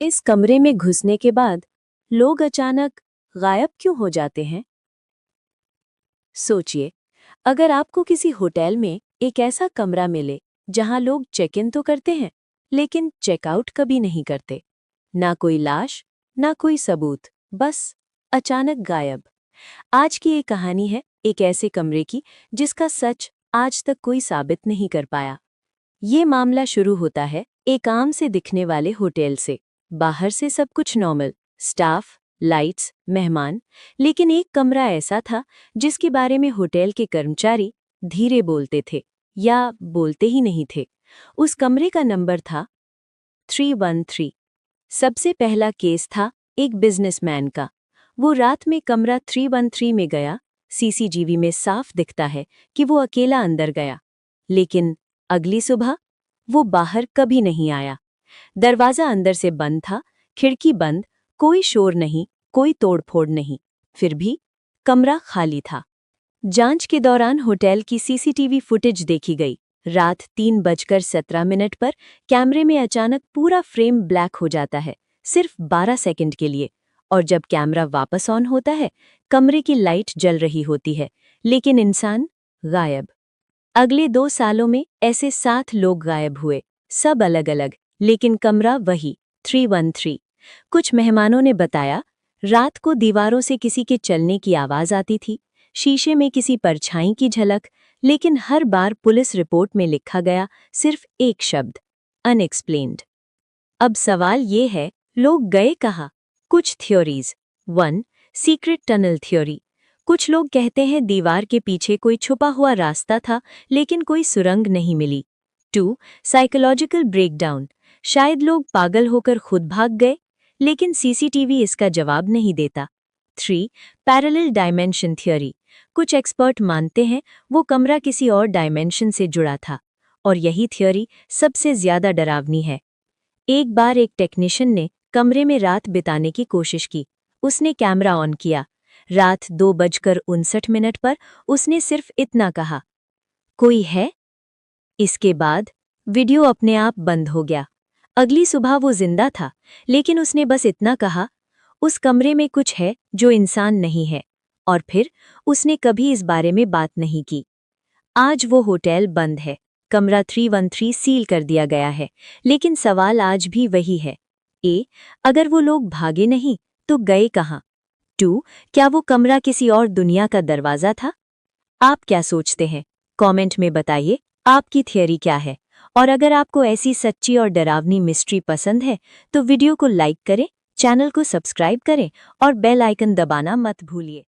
इस कमरे में घुसने के बाद लोग अचानक गायब क्यों हो जाते हैं? सोचिए, अगर आपको किसी होटल में एक ऐसा कमरा मिले जहां लोग चेक इन तो करते हैं, लेकिन चेकआउट कभी नहीं करते। ना कोई लाश, ना कोई सबूत, बस अचानक गायब। आज की ये कहानी है एक ऐसे कमरे की जिसका सच आज तक कोई साबित नहीं कर पाया। ये मामला शुरू होता है एक आम से दिखने वाले होटल से। बाहर से सब कुछ नॉर्मल, स्टाफ, लाइट्स, मेहमान, लेकिन एक कमरा ऐसा था जिसके बारे में होटल के कर्मचारी धीरे बोलते थे या बोलते ही नहीं थे। उस कमरे का नंबर था 313। सबसे पहला केस था एक बिजनेसमैन का। वो रात में कमरा 313 में गया। सीसीटीवी में साफ दिखता है कि वो अकेला अंदर गया, लेकिन अगली सुबह वो बाहर कभी नहीं आया। दरवाजा अंदर से बंद था, खिड़की बंद, कोई शोर नहीं, कोई तोड़फोड़ नहीं। फिर भी कमरा खाली था। जांच के दौरान होटल की सीसीटीवी फुटेज देखी गई। रात 3:17 पर कैमरे में अचानक पूरा फ्रेम ब्लैक हो जाता है, सिर्फ 12 सेकंड के लिए। और जब कैमरा वापस ऑन होता है, कमरे की लाइट जल रही होती है, लेकिन इंसान गायब। अगले 2 सालों में ऐसे 7 लोग गायब हुए, सब अलग अलग, लेकिन कमरा वही 313। कुछ मेहमानों ने बताया, रात को दीवारों से किसी के चलने की आवाज आती थी, शीशे में किसी परछाई की झलक, लेकिन हर बार पुलिस रिपोर्ट में लिखा गया सिर्फ एक शब्द, अनएक्सप्लेन्ड। अब सवाल ये है, लोग गए कहाँ? कुछ थ्योरीज। 1. Secret tunnel theory. कुछ लोग कहते हैं दीवार के पीछे कोई छुपा हुआ रास्ता था, लेकिन कोई सुरंग नहीं मिली। 2. Psychological breakdown. शायद लोग पागल होकर खुद भाग गए, लेकिन सीसीटीवी इसका जवाब नहीं देता। 3. Parallel dimension theory. कुछ एक्सपर्ट मानते हैं वो कमरा किसी और डायमेंशन से जुड़ा था, और यही थ्योरी सबसे ज्यादा डरावनी है। एक बार एक टेक्नीशियन ने कमरे में रात बिताने की कोशिश की। उसने कैमरा ऑन किया। रात 2:59 पर उसने सिर्फ इतना कहा, कोई है? इसके बाद वीडियो अपने आप बंद हो गया। अगली सुबह वो जिंदा था, लेकिन उसने बस इतना कहा, उस कमरे में कुछ है जो इंसान नहीं है। और फिर उसने कभी इस बारे में बात नहीं की। आज वो होटल बंद है, कमरा 313 सील कर दिया गया है, लेकिन सवाल आज भी वही है। अगर वो लोग भागे नहीं तो गए कहाँ? 2. क्या वो कमरा किसी और दुनिया का दरवाजा था? आप क्या सोचते हैं? कमेंट में बताइए, आपकी थियरी क्या है? और अगर आपको ऐसी सच्ची और डरावनी मिस्ट्री पसंद है तो वीडियो को लाइक करें, चैनल को सब्सक्राइब करें और बेल आइकन दबाना मत भूलिए।